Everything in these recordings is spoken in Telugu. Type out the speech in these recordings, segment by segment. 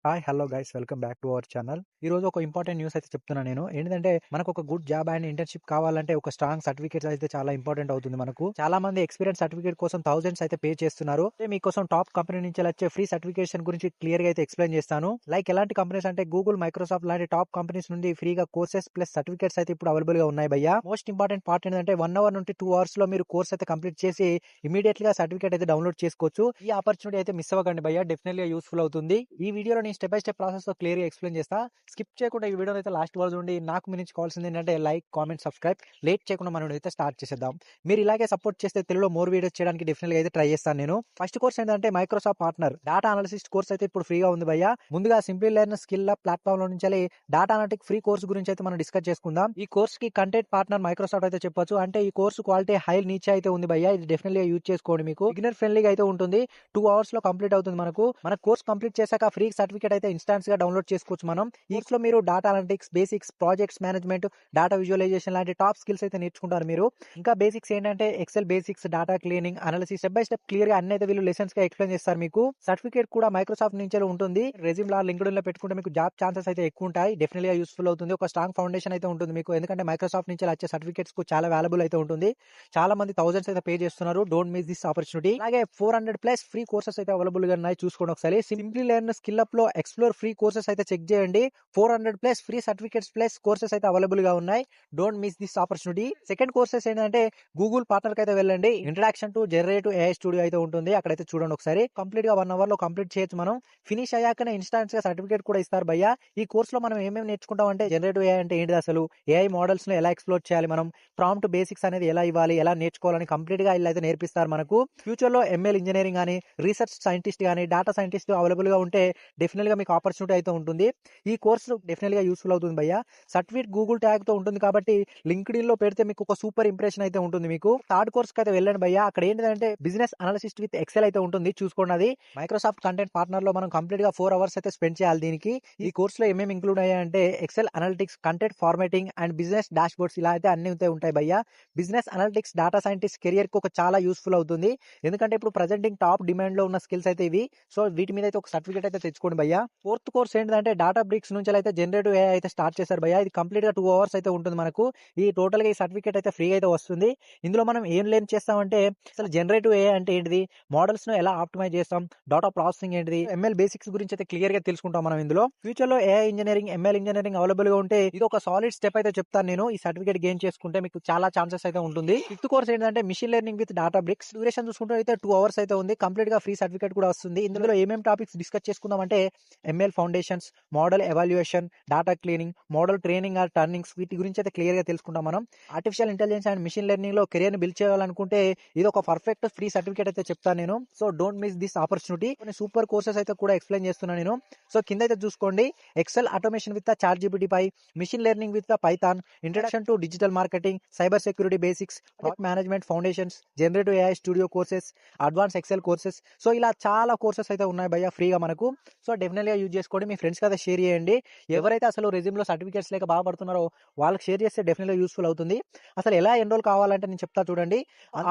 Hi! Hello guys welcome back to our channel. ఈరోజు ఒక ఇంపార్టెంట్ న్యూస్ అయితే చెప్తున్నా నేను. ఏంటిదంటే మనకు ఒక గుడ్ జాబ్ అండ్ ఇంటర్న్‌షిప్ కావాలంటే ఒక స్ట్రాంగ్ సర్టిఫికేట్స్ అయితే చాలా ఇంపార్టెంట్ అవుతుంది మనకు. చాలా మంది ఎక్స్‌పీరియన్స్ సర్టిఫికేట్ కోసం థౌసండ్స్ అయితే పే చేస్తున్నారు. మీకోసం టాప్ కంపెనీ నుంచి వచ్చే ఫ్రీ సర్టిఫికేషన్ గురించి క్లియర్‌గా అయితే ఎక్స్‌ప్లెయిన్ చేస్తాను. లైక్ ఎలాంటి కంపెనీస్ అంటే గూగుల్, మైక్రోసాఫ్ట్ లాంటి టాప్ కంపెనీస్ నుండి ఫ్రీగా కోర్సెస్ ప్లస్ సర్టిఫికేట్స్ అయితే ఇప్పుడు అవైలబుల్‌గా ఉన్నాయి భయ్యా. మోస్ట్ ఇంపార్టెంట్ పార్ట్ ఏంటంటే 1 అవర్ నుండి 2 అవర్స్‌లో మీరు కోర్స్ అయితే కంప్లీట్ చేసి ఇమ్మీడియేట్‌గా సర్టిఫికేట్ అయితే డౌన్‌లోడ్ చేసుకోవచ్చు. ఈ ఆపర్చునిటీ అయితే మిస్ అవ్వకండి భయ్యా. డెఫినెట్‌గా యూజ్‌ఫుల్ అవుతుంది. ఈ వీడియోలో నేను స్టెప్ బై స్టెప్ ప్రాసెస్‌తో క్లియర్‌గా ఎక్స్‌ప్లెయిన్ చేస్తా. స్కిప్ చేయకుండా ఈ వీడియోని అయితే లాస్ట్ వరకు చూడండి. నాకు మీ నుంచి కావాల్సింది ఏంటంటే లైక్, కామెంట్, సబ్స్క్రైబ్. లేట్ చేయకుండా మనం అయితే స్టార్ట్ చేసేద్దాం. మీరు ఇలాగే సపోర్ట్ చేస్తే తెలుగులో మోర్ వీడియోస్ చేయడానికి డెఫినెట్‌గా అయితే ట్రై చేస్తాను నేను. ఫస్ట్ కోర్స్ ఏంటంటే Microsoft partner data analyst course అయితే ఇప్పుడు ఫ్రీగా ఉంది భయ్యా. ముందుగా సింప్లీ లెర్న్ స్కిల్ ప్లాట్‌ఫామ్‌లో నుంచి డేటా అనలిటిక్ ఫ్రీ కోర్స్ గురించి అయితే మనం డిస్కస్ చేసుకుందాం. ఈ కోర్స్‌కి కంటెంట్ పార్ట్నర్ మైక్రోసాఫ్ట్ అయితే చెప్పొచ్చు. అంటే ఈ కోర్స్ క్వాలిటీ హై నీచ్ అయితే ఉంది భయ్యా. ఇది డెఫినెట్‌గా యూజ్ చేసుకోండి మీకు. బిగినర్ ఫ్రెండ్లీగా అయితే ఉంటుంది. 2 అవర్స్‌లో కంప్లీట్ అవుతుంది మనకు. మన కోర్స్ కంప్లీట్ చేశాక ఫ్రీ సర్టిఫికేట్ అయితే ఇన్‌స్టాంట్స్‌గా డౌన్‌లోడ్ చేసుకోవచ్చు మనం. ఈ కోర్స్‌లో మీరు data analytics, basics, projects management, data visualisation లాంటి టాప్ స్కిల్స్ అయితే నేర్చుకుంటారు మీరు. ఇంకా బేసిక్స్ ఏంటంటే Excel basics, data cleaning, analysis step by step క్లియర్‌గా అన్ని అయితే వీళ్ళు లెసన్స్‌గా ఎక్స్‌ప్లెయిన్ చేస్తారు మీకు. సర్టిఫికేట్ కూడా మైక్రోసాఫ్ట్ నుంచే ఉంటుంది. రెజ్యూమ్‌లో, లింక్డ్ఇన్‌లో పెట్టుకుంటే మీకు జాబ్ ఛాన్సెస్ అయితే ఎక్కువ ఉంటాయి. డెఫినెట్‌గా యూజ్‌ఫుల్ అవుతుంది. ఒక స్ట్రాంగ్ ఫౌండేషన్ అయితే ఉంటుంది మీకు. ఎందుకంటే మైక్రోసాఫ్ట్ నుంచి వచ్చే సర్టిఫికేట్స్‌కు చాలా వాల్యుబుల్ అయితే ఉంటుంది. చాలా మంది థౌసండ్స్ అయితే పే చేస్తున్నారు. Don't miss this opportunity. అలాగే 400 ప్లస్ ఫ్రీ కోర్సెస్ అయితే అవైలబుల్ గా ఉన్నాయి. చూసుకోండి ఒకసారి. సింప్లీ లెర్న్ స్కిల్ అప్ లో ఎక్స్ప్లోర్ ఫ్రీ కోర్సెస్ అయితే చెక్ చేయండి. 400 plus free certificates plus courses అయితే అవైలబుల్ గా ఉన్నాయి. Don't miss this opportunity. Second courses ఏంటంటే గూగుల్ పార్ట్నర్ కి అయితే వెళ్ళండి. Introduction to generative AI studio అయితే ఉంటుంది. అక్కడైతే చూడండి ఒకసారి. కంప్లీట్ గా 1 అవర్ లో కంప్లీట్ చేయొచ్చు మనం. ఫినిష్ అయ్యాకనే ఇన్స్టాన్స్ గా సర్టిఫికేట్ కూడా ఇస్తారు భయ్యా. ఈ కోర్స్ లో మనం ఏమేమి నేర్చుకుంటాం అంటే జనరేటివ్ ఏఐ అంటే ఏంటిది అసలు, ఏఐ మోడల్స్ ను ఎలా ఎక్స్ప్లోర్ చేయాలి మనం, ప్రాంప్ట్ బేసిక్స్ అనేది ఎలా ఇవ్వాలి, ఎలా నేర్చుకోవాలని కంప్లీట్ గా వీళ్ళు అయితే నేర్పిస్తారు మనకు. ఫ్యూచర్ లో ఎంఎల్ ఇంజనీరింగ్ కానీ, రీసెర్చ్ సైంటిస్ట్ కానీ, డేటా సైంటిస్ట్ అవైలబుల్ గా ఉంటే డెఫినెట్ గా మీకు ఆపర్చునిటీ అయితే ఉంటుంది. ఈ కోర్సు డెఫినెట్ గా యూస్ఫుల్ అవుతుంది భయ్యా. సర్టిఫికేట్ గూగుల్ ట్యాగ్ తో ఉంటుంది కాబట్టి లింక్డ్ ఇన్ లో పెడితే మీకు ఒక సూపర్ ఇంప్రెషన్ అయితే ఉంటుంది మీకు. థర్డ్ కోర్స్ కి అయితే వెళ్ళండి భయ్యా. అక్కడ ఏంటంటే బిజినెస్ అనలిసిస్ట్ విత్ ఎక్సెల్ అయితే ఉంటుంది. చూసుకోండి అది. మైక్రోసాఫ్ట్ కంటెంట్ పార్ట్నర్ లో మనం కంప్లీట్ గా 4 అవర్స్ అయితే స్పెండ్ చేయాలి దీనికి. ఈ కోర్స్ లో ఏమేమి ఇంక్లూడ్ అయ్యాయంటే excel analytics, content formatting and business dashboards ఇలా అయితే అన్ని ఉంటాయి భయ్యా. Business analytics data scientist career కి ఒక చాలా యూస్ఫుల్ అవుతుంది. ఎందుకంటే ఇప్పుడు ప్రజెంటింగ్ టాప్ డిమాండ్ లో ఉన్న స్కిల్స్ అయితే ఇవి. సో వీటి మీద అయితే ఒక సర్టిఫికేట్ అయితే తెచ్చుకోండి భయ్యా. ఫోర్త్ కోర్స్ ఏంటంటే డాటా బ్రిక్స్ నుంచి అయితే జనరేటివ్ ఏఐ అయితే స్టార్ట్ చేశారు భయ్యా. ఇది కంప్లీట్ గా 2 అవర్స్ అయితే ఉంటుంది మనకు. ఈ టోటల్ గా ఈ సర్టిఫికేట్ అయితే ఫ్రీ అయితే వస్తుంది. ఇందులో మనం ఏం లెర్న్ చేస్తామంటే అసలు జనరేటివ్ ఏఐ అంటే ఏంటిది, మోడల్స్ ను ఎలా ఆప్టిమైజ్ చేస్తాం, డాటా ప్రాసెసింగ్ ఏంటిది, ఎంఎల్ బేసిక్స్ గురించి అయితే క్లియర్ గా తెలుసుకుంటాం మనం ఇందులో. ఫ్యూచర్ లో AI engineering, ML engineering available గా ఉంటే ఇది ఒక సాలిడ్ స్టెప్ అయితే చెప్తాను నేను. ఈ సర్టిఫికేట్ గెయిన్ చేసుకుంటే మీకు చాలా ఛాన్సెస్ అయితే ఉంటుంది. ఫిఫ్త్ కోర్స్ ఏంటంటే machine learning with Databricks. Duration చూసుకుంటే అయితే 2 అవర్స్ అయితే ఉంది. కంప్లీట్ గా ఫ్రీ సర్టిఫికేట్ కూడా వస్తుంది. ఇందులో ఏమేమి టాపిక్స్ డిస్కస్ చేసుకుందాం అంటే ML foundations, model evaluation, data cleaning, model training or tunings, వీటి గురించి అయితే క్లియర్ గా తెలుసుకుంటాం మనం. Artificial intelligence and machine learning లో కెరియర్ ని బిల్డ్ చేయాలనుకుంటే ఇది ఒక పర్ఫెక్ట్ ఫ్రీ సర్టిఫికేట్ అయితే చెప్తాను నేను. So don't miss this opportunity. కొన్ని సూపర్ కోర్సెస్ అయితే కూడా ఎక్స్ప్లెయిన్ చేస్తున్నాను నేను. సో కింద అయితే చూసుకోండి. Excel automation with Chat GPT పై, machine learning with Python, introduction to digital marketing, cyber security basics, project management foundations, generative AI studio courses, advance Excel courses. So ఇలా చాలా కోర్సెస్ అయితే ఉన్నాయి భయ్యా ఫ్రీగా మనకు. సో డెఫినెట్గా యూజ్ చేసుకోండి. మీ ఫ్రెండ్స్ అయితే షేర్ చేయండి. ఎవరైతే అసలు రెజ్యూమ్ లో సర్టిఫికేట్స్ లేక బాధపడుతున్నారో వాళ్ళకి షేర్ చేస్తే డెఫినెట్గా యూస్ఫుల్ అవుతుంది. అసలు ఎలా ఎన్రోల్ కావాలంటే నేను చెప్తా చూడండి.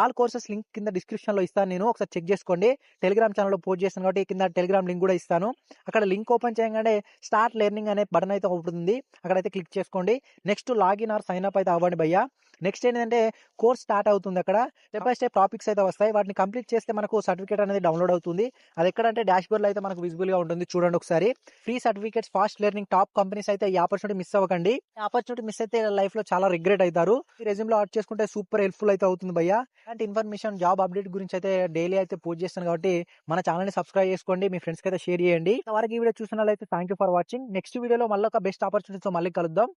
ఆల్ కోర్సెస్ లింక్ కింద డిస్క్రిప్షన్ లో ఇస్తాను నేను. ఒకసారి చెక్ చేసుకోండి. టెలిగ్రామ్ ఛానల్లో పోస్ట్ చేస్తాను కాబట్టి కింద టెలిగ్రామ్ లింక్ కూడా ఇస్తాను. అక్కడ లింక్ ఓపెన్ చేయగానే స్టార్ట్ లెర్నింగ్ అనే బటన్ అయితే ఉంటుంది. అక్కడైతే క్లిక్ చేసుకోండి. Next login or sign up అయితే అవ్వండి భయ్యా. నెక్స్ట్ ఏంటంటే కోర్స్ స్టార్ట్ అవుతుంది. అక్కడ స్టెప్ బై స్టెప్ టాపిక్స్ అయితే వస్తాయి. వాటిని కంప్లీట్ చేస్తే మనకు సర్టిఫికేట్ అనేది డౌన్లోడ్ అవుతుంది. అది ఎక్కడంటే డాష్ బోర్డ్ లో అయితే మనకు విజిబుల్ గా ఉంటుంది. చూడండి ఒకసారి. Free certificates, fast learning, top companies అయితే ఈ ఆపర్చునిటీ మిస్ అవ్వకండి. ఈ ఆపర్చునిటీ మిస్ అయితే లైఫ్ లో చాలా రిగ్రెట్ అవుతారు. ఈ రెజ్యూమ్ లో యాడ్ చేసుకుంటే సూపర్ హెల్ప్ఫుల్ అయితే అవుతుంది భయ్యా. అలాంటి ఇన్ఫర్మేషన్, జాబ్ అప్డేట్ గురించి అయితే డైలీ అయితే పోస్ట్ చేస్తాను కాబట్టి మన ఛానల్ ని సబ్స్క్రైబ్ చేసుకోండి. మీ ఫ్రెండ్స్ కి అయితే షేర్ చేయండి. ఇంతవరకు ఈ వీడియో చూసిన వాళ్ళైతే thank you for watching. Next వీడియోలో మళ్ళీ ఒక బెస్ట్ ఆపర్చునిటీతో మళ్ళీ కలుద్దాం.